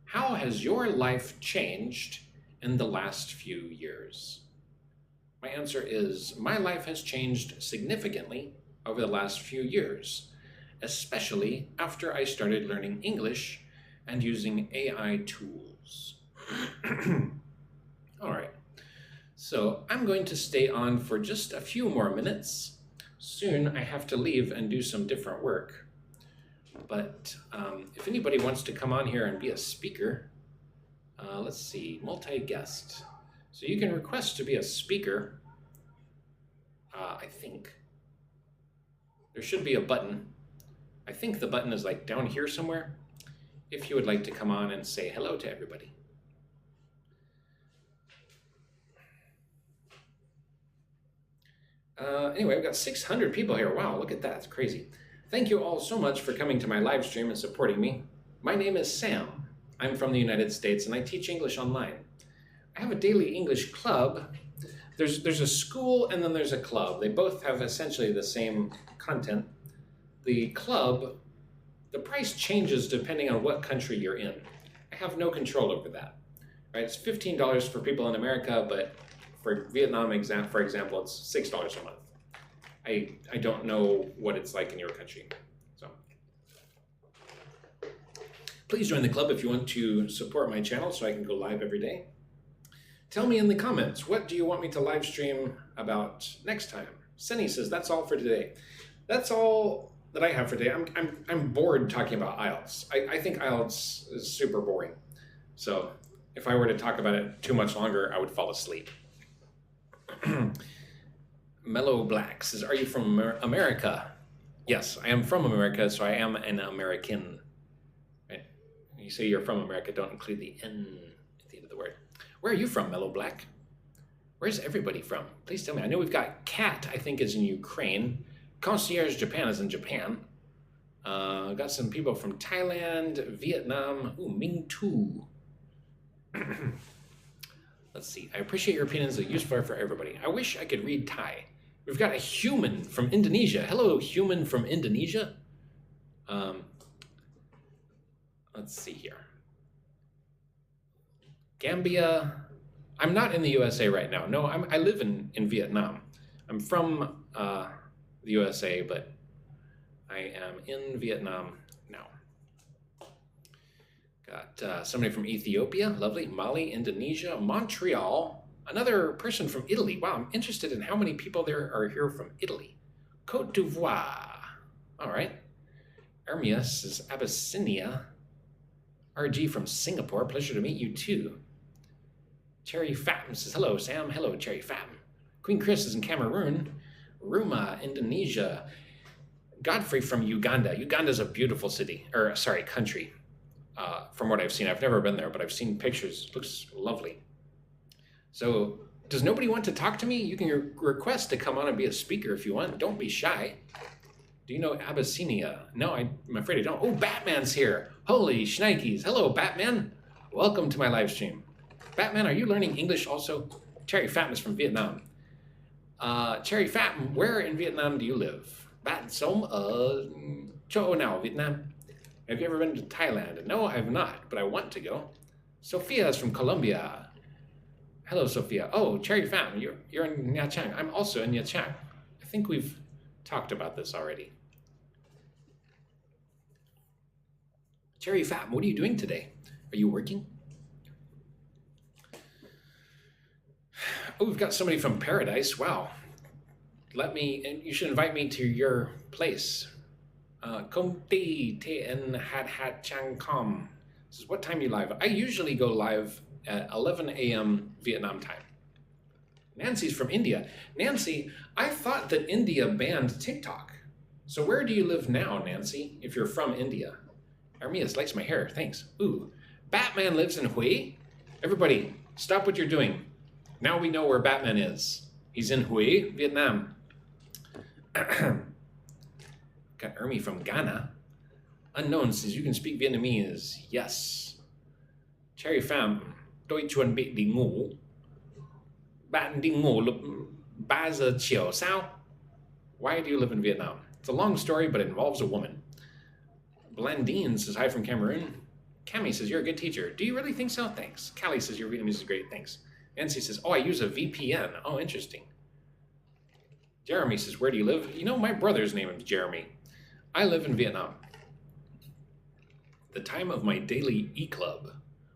How has your life changed in the last few years? My answer is, my life has changed significantly over the last few years, especially after I started learning English and using AI tools. All right, so I'm going to stay on for just a few more minutes. Soon I have to leave and do some different work. But if anybody wants to come on here and be a speaker, let's see, multi-guest. So you can request to be a speaker. I think there should be a button. I think the button is like down here somewhere. If you would like to come on and say hello to everybody. Anyway, we've got 600 people here. Wow, look at that. It's crazy. Thank you all so much for coming to my live stream and supporting me. My name is Sam. I'm from the United States and I teach English online. I have a daily English club. There's a school and then there's a club. They both have essentially the same content. The club, the price changes depending on what country you're in. I have no control over that. Right? It's $15 for people in America, but for Vietnam, for example, it's $6 a month. I don't know what it's like in your country. So please join the club if you want to support my channel so I can go live every day. Tell me in the comments, what do you want me to live stream about next time? Senny says, that's all for today. That's all that I have for today. I'm bored talking about IELTS. I think IELTS is super boring. So if I were to talk about it too much longer, I would fall asleep. Mellow Black says, are you from America? Yes, I am from America, so I am an American. Right? When you say you're from America, don't include the N at the end of the word. Where are you from, Mellow Black? Where's everybody from? Please tell me. I know we've got Kat, I think, is in Ukraine. Concierge Japan is in Japan. Got some people from Thailand, Vietnam. Ooh, Ming Tu. Let's see. I appreciate your opinions. They're useful for everybody. I wish I could read Thai. We've got a human from Indonesia. Hello, human from Indonesia. Let's see here. Gambia. I'm not in the USA right now. No, I live in Vietnam. I'm from the USA, but I am in Vietnam now. Got somebody from Ethiopia, lovely. Mali, Indonesia, Montreal. Another person from Italy. Wow, I'm interested in how many people there are here from Italy. Côte d'Ivoire. All right. Ermias is Abyssinia. RG from Singapore. Pleasure to meet you too. Cherry Fatim says, hello, Sam. Hello, Cherry Fatim. Queen Chris is in Cameroon. Ruma, Indonesia. Godfrey from Uganda. Uganda's a beautiful country. From what I've seen. I've never been there, but I've seen pictures. It looks lovely. So, does nobody want to talk to me? You can request to come on and be a speaker if you want. Don't be shy. Do you know Abyssinia? No, I'm afraid I don't. Oh, Batman's here. Holy shnikes. Hello, Batman. Welcome to my live stream. Batman, are you learning English also? Cherry Fatim is from Vietnam. Cherry Fatim, where in Vietnam do you live? Bạn sống ở chỗ nào Việt Nam? Have you ever been to Thailand? No, I have not, but I want to go. Sophia is from Colombia. Hello, Sophia. Oh, Cherry Fatim, you're in Nha Trang. I'm also in Nha Trang. I think we've talked about this already. Cherry Fatim, what are you doing today? Are you working? Oh, we've got somebody from Paradise. Wow. And you should invite me to your place. Công ty TN Hat Chang Com. This is what time you live. I usually go live at 11 a.m. Vietnam time. Nancy's from India. Nancy, I thought that India banned TikTok. So where do you live now, Nancy, if you're from India? Armias likes my hair. Thanks. Ooh. Batman lives in Hue. Everybody, stop what you're doing. Now we know where Batman is. He's in Hue, Vietnam. Got Ermi from Ghana. Unknown says you can speak Vietnamese. Yes. Cherry Pham, tôi chuẩn bị đi ngủ. Bạn đi ngủ lúc 3 giờ chiều sao? Why do you live in Vietnam? It's a long story, but it involves a woman. Blandine says hi from Cameroon. Cami says you're a good teacher. Do you really think so? Thanks. Callie says your Vietnamese is great. Thanks. Nancy says, oh, I use a VPN. Oh, interesting. Jeremy says, where do you live? You know, my brother's name is Jeremy. I live in Vietnam. The time of my daily e-club.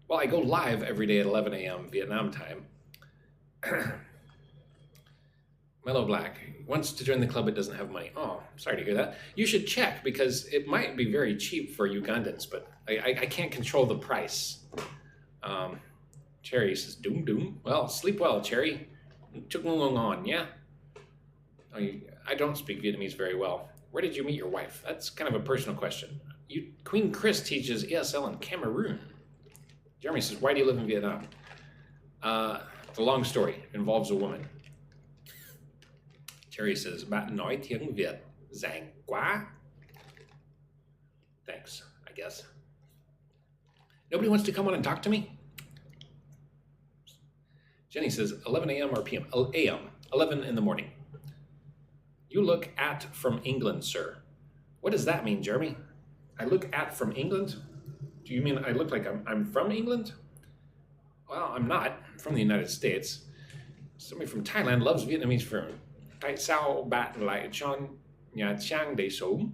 Well, I go live every day at 11 a.m. Vietnam time. Mellow Black wants to join the club but doesn't have money. Oh, sorry to hear that. You should check because it might be very cheap for Ugandans, but I can't control the price. Cherry says, doom doom. Well, sleep well, Cherry. Chuk ngung on, yeah? I don't speak Vietnamese very well. Where did you meet your wife? That's kind of a personal question. Queen Chris teaches ESL in Cameroon. Jeremy says, why do you live in Vietnam? It's a long story. It involves a woman. Cherry says, bạn nói tiếng Việt rành quá. Thanks, I guess. Nobody wants to come on and talk to me? Jenny says, 11 a.m. or p.m.? A.m., 11 in the morning. You look at from England, sir. What does that mean, Jeremy? I look at from England? Do you mean I look like I'm from England? Well, I'm not. I'm from the United States. Somebody from Thailand loves Vietnamese food. Tại sao bạn lại chọn Nha Trang để sống?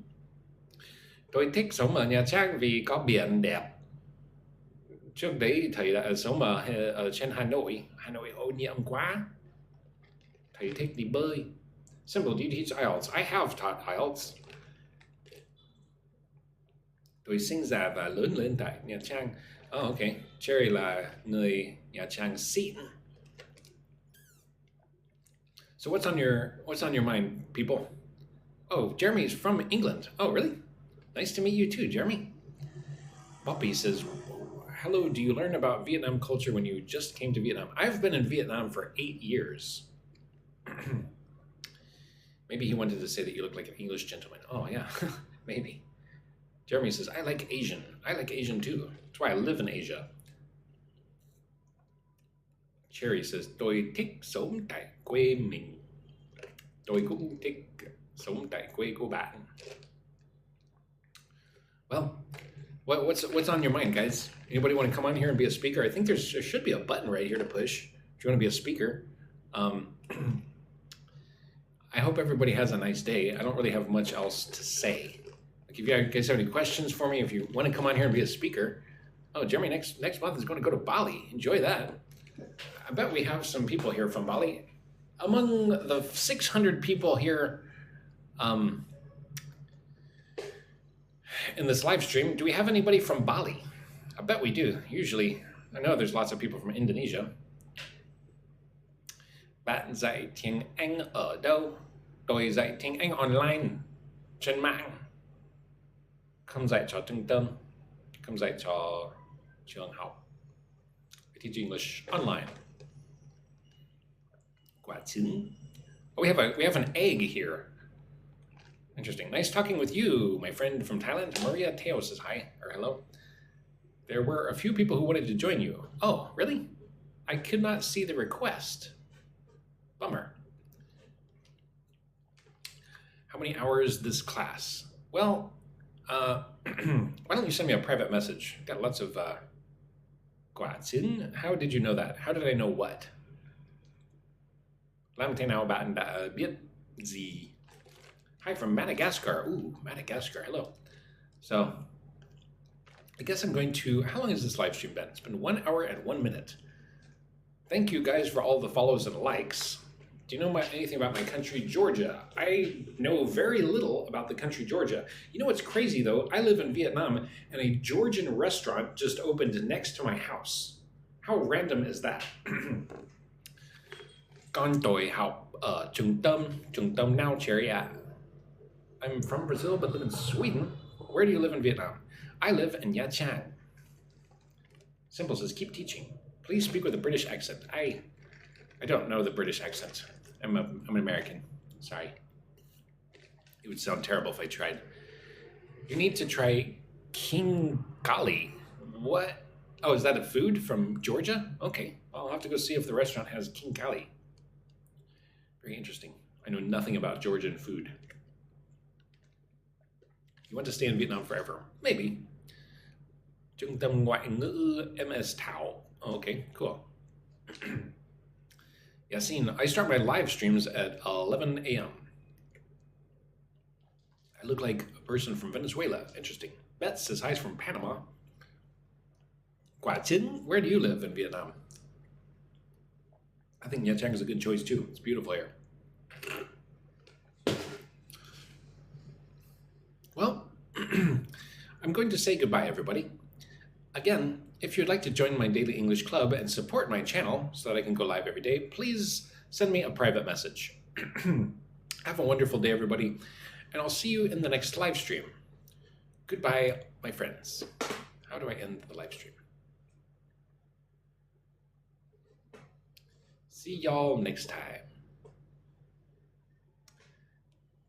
Tôi thích sống ở Nha Trang vì có biển đẹp. Trước đấy thầy đã sống ở trên Hà Nội. Hà Nội ô nhiễm quá. Thầy thích đi bơi. Simple, do you teach IELTS? I have taught IELTS. Tôi sinh ra và lớn lên tại Nha Trang. Oh, okay. Cherry là người Nha Trang xịn. So what's on your mind, people? Oh, Jeremy's from England. Oh, really? Nice to meet you too, Jeremy. Boppy says, hello, do you learn about Vietnam culture when you just came to Vietnam? I've been in Vietnam for 8 years. Maybe he wanted to say that you look like an English gentleman. Oh, yeah, maybe. Jeremy says, I like Asian. I like Asian too. That's why I live in Asia. Cherry says, tôi thích sống tại quê mình. Tôi cũng thích sống tại quê của bạn. Well, what's on your mind, guys? Anybody want to come on here and be a speaker? I think there should be a button right here to push if you want to be a speaker. I hope everybody has a nice day. I don't really have much else to say. Like if you guys have any questions for me, if you want to come on here and be a speaker, Oh, Jeremy, next month is going to go to Bali. Enjoy that. I bet we have some people here from Bali. Among the 600 people here in this live stream, do we have anybody from Bali? I bet we do. Usually, I know there's lots of people from Indonesia. Bạn dạy tiếng Anh ở đâu? Tôi dạy tiếng Anh online trên mạng. Không dạy cho trung tâm, không dạy cho trường học. I teach English online. Quả trứng. Oh, we have an egg here. Interesting. Nice talking with you, my friend from Thailand. Maria Teo says hi, or hello. There were a few people who wanted to join you. Oh, really? I could not see the request. Bummer. How many hours this class? Well, why don't you send me a private message? Got lots of quả trứng. How did you know that? How did I know what? Làm thế nào bạn đã biết gì? Hi from Madagascar. Ooh, Madagascar. Hello. So, I guess I'm going to. How long has this live stream been? It's been 1 hour and 1 minute. Thank you guys for all the follows and likes. Do you know anything about my country, Georgia? I know very little about the country, Georgia. You know what's crazy, though? I live in Vietnam, and a Georgian restaurant just opened next to my house. How random is that? Con tôi học ở trung tâm nào Cherry at? I'm from Brazil, but live in Sweden. Where do you live in Vietnam? I live in Nha Trang. Simple says, keep teaching. Please speak with a British accent. I don't know the British accent. I'm an American. Sorry. It would sound terrible if I tried. You need to try King Kali. What? Oh, is that a food from Georgia? Okay. I'll have to go see if the restaurant has King Kali. Very interesting. I know nothing about Georgian food. You want to stay in Vietnam forever? Maybe. Trung tâm ngoại ngữ MS Thảo. Oh, okay, cool. Yasin, I start my live streams at 11 a.m. I look like a person from Venezuela. Interesting. Beth says hi from Panama. Quả trứng, where do you live in Vietnam? I think Nha Trang is a good choice too. It's beautiful here. Well, I'm going to say goodbye, everybody. Again, if you'd like to join my daily English club and support my channel so that I can go live every day, please send me a private message. Have a wonderful day, everybody, and I'll see you in the next live stream. Goodbye, my friends. How do I end the live stream? See y'all next time.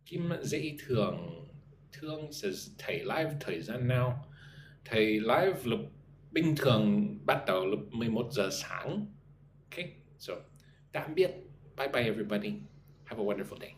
Kim dễ thương. Thương says thầy live thời gian nào? Thầy live lúc bình thường bắt đầu lúc 11 giờ sáng. Okay, so tạm biệt. Bye bye everybody. Have a wonderful day.